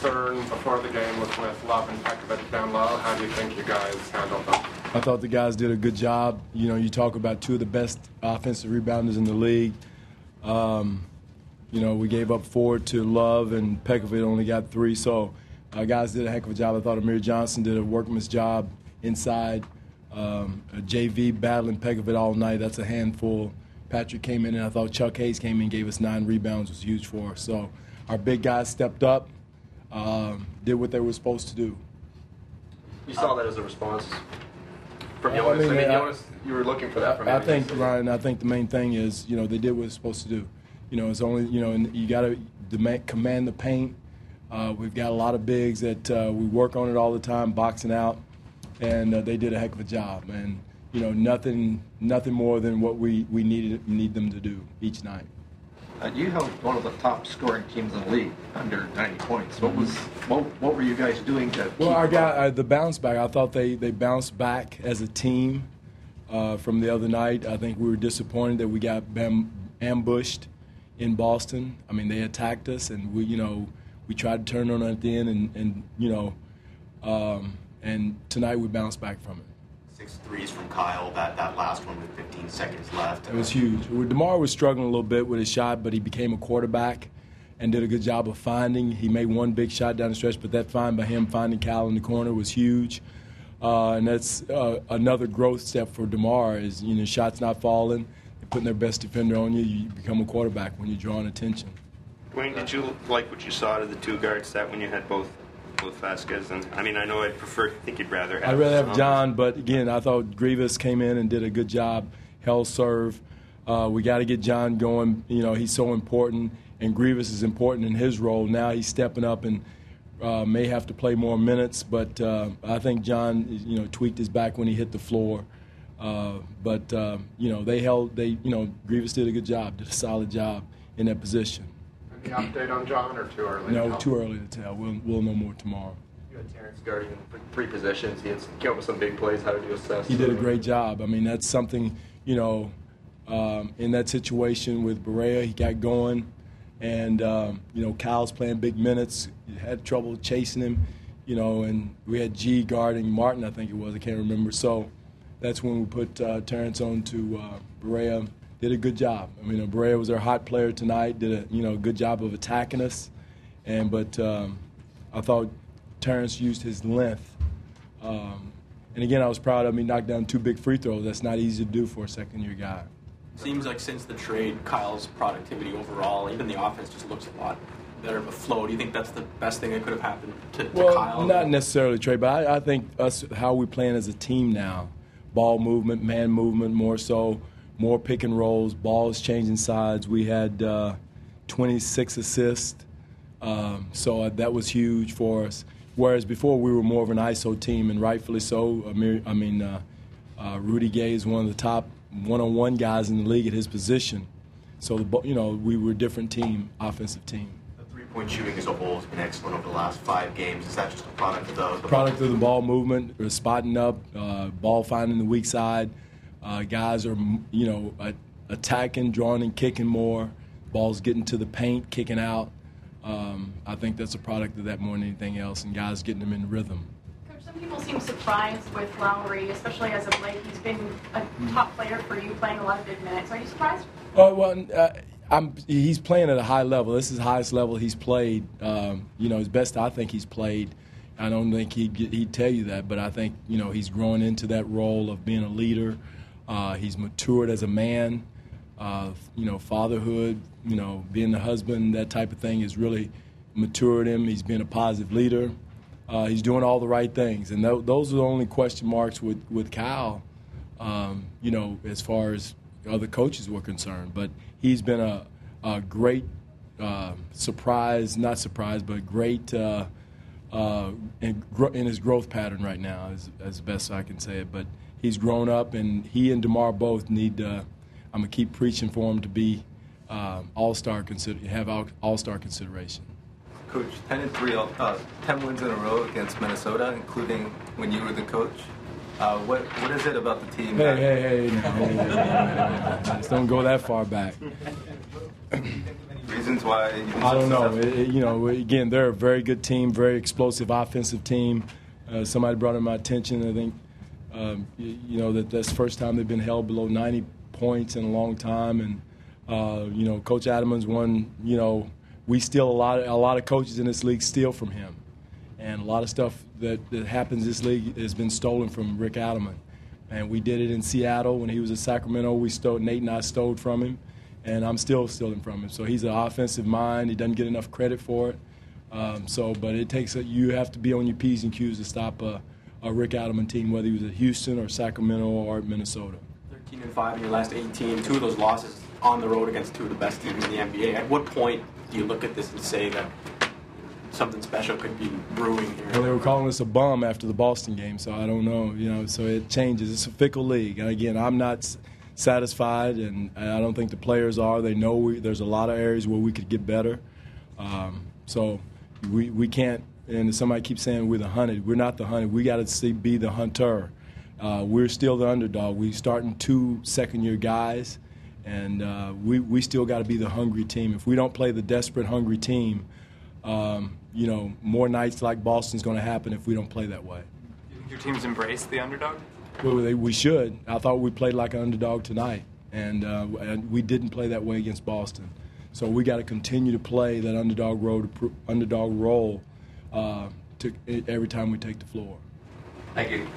concern before the game was with Love and Pekovic down low. How do you think you guys handled them? I thought the guys did a good job. You know, you talk about two of the best offensive rebounders in the league. You know, we gave up 4 to Love, and Pekovic only got 3. So guys did a heck of a job. I thought Amir Johnson did a workman's job inside. A JV battling Pekovic all night. That's a handful. Patrick came in, and I thought Chuck Hayes came in and gave us 9 rebounds, was huge for us. So our big guys stepped up, did what they were supposed to do. You saw that as a response from Jonas. I mean, Jonas, you were looking for that from him. I think, Ryan, I think the main thing is, you know, they did what they're supposed to do. You know, it's only, you know, and you got to command the paint. We've got a lot of bigs that we work on it all the time, boxing out, and they did a heck of a job. And, you know, nothing more than what we need them to do each night. You held one of the top scoring teams in the league, under 90 points. What were you guys doing to? Well, our guy, the bounce back. I thought they bounced back as a team from the other night. I think we were disappointed that we got ambushed in Boston. I mean, they attacked us, and we tried to turn on at the end, and tonight we bounced back from it. 6 threes from Kyle, that last one with 15 seconds left. It was huge. DeMar was struggling a little bit with his shot, but he became a quarterback and did a good job of finding. He made one big shot down the stretch, but that find by him finding Kyle in the corner was huge. And that's another growth step for DeMar is, you know, shots not falling, putting their best defender on you, you become a quarterback when you're drawing attention. Dwane, did you like what you saw out of the 2 guard set when you had both Vasquez? And I mean, I know I think you'd rather have. I'd rather have John, but again, I thought Grievous came in and did a good job, held serve. We got to get John going. You know, he's so important, and Grievous is important in his role. Now he's stepping up and may have to play more minutes, but I think John, you know, tweaked his back when he hit the floor. But you know, Grievous did a good job, did a solid job in that position. Any update on John, or too early? No, too early to tell. We'll know more tomorrow. You had Terrence guarding in 3 positions. He came up with some big plays. How did you assess? He did a great job. I mean, that's something, you know, in that situation with Berea, he got going. And, you know, Kyle's playing big minutes. He had trouble chasing him, you know, and we had G guarding Martin, I think it was. I can't remember. So that's when we put Terrence on to Berea. Did a good job. I mean, Berea was our hot player tonight. Did a good job of attacking us, but I thought Terrence used his length. And again, I was proud of him. He knocked down 2 big free throws. That's not easy to do for a second-year guy. Seems like since the trade, Kyle's productivity overall, even the offense, just looks a lot better of a flow. Do you think that's the best thing that could have happened to Kyle? Not necessarily trade, but I think how we're playing as a team now, ball movement, man movement more so. More pick and rolls, balls changing sides. We had 26 assists, so that was huge for us. Whereas before we were more of an ISO team, and rightfully so. Rudy Gay is one of the top one-on-one guys in the league at his position. So we were a different team, offensive team. The 3-point shooting as a whole has been excellent over the last 5 games. Is that just a product of the product of the ball movement, spotting up, ball finding the weak side? Guys are, you know, attacking, drawing, and kicking more. Balls getting to the paint, kicking out. I think that's a product of that more than anything else, and guys getting them in rhythm. Coach, some people seem surprised with Lowry, especially as of late. He's been a top player for you, playing a lot of big minutes. Are you surprised? He's playing at a high level. This is the highest level he's played. You know, his best I think he's played. I don't think he'd tell you that, but I think, you know, he's growing into that role of being a leader. He's matured as a man. You know, fatherhood, you know, being a husband, that type of thing has really matured him. He's been a positive leader. He's doing all the right things. And those are the only question marks with Kyle, you know, as far as other coaches were concerned. But he's been a great surprise, not surprise, but great in his growth pattern right now, as best I can say it. But he's grown up, and he and DeMar both need I'm going to keep preaching for him to be have all-star consideration. Coach, 10 wins in a row against Minnesota, including when you were the coach. What is it about the team? Hey, no. Just don't go that far back. Reasons reasons why you've been I don't know. successful? Again, they're a very good team, very explosive offensive team. Somebody brought it to my attention, I think, that's the first time they've been held below 90 points in a long time. And, Coach Adamans won, we steal a lot of coaches in this league steal from him. And a lot of stuff that happens in this league has been stolen from Rick Adelman. And we did it in Seattle when he was in Sacramento. Nate and I stole from him, and I'm still stealing from him. So he's an offensive mind. He doesn't get enough credit for it. But it takes you have to be on your P's and Q's to stop a Rick Adelman team, whether he was at Houston or Sacramento or at Minnesota. 13-5 in your last 18. 2 of those losses on the road against 2 of the best teams in the NBA. At what point do you look at this and say that something special could be brewing here? Well, they were calling us a bum after the Boston game, so I don't know. So it changes. It's a fickle league. And again, I'm not satisfied, and I don't think the players are. They know there's a lot of areas where we could get better. So we can't. And somebody keeps saying we're the hunted. We're not the hunted. We got to be the hunter. We're still the underdog. We're starting 2 second-year guys, and we still got to be the hungry team. If we don't play the desperate, hungry team, more nights like Boston's going to happen if we don't play that way. Do you think your team's embraced the underdog? Well, we should. I thought we played like an underdog tonight, and we didn't play that way against Boston. So we got to continue to play that underdog role every time we take the floor. Thank you.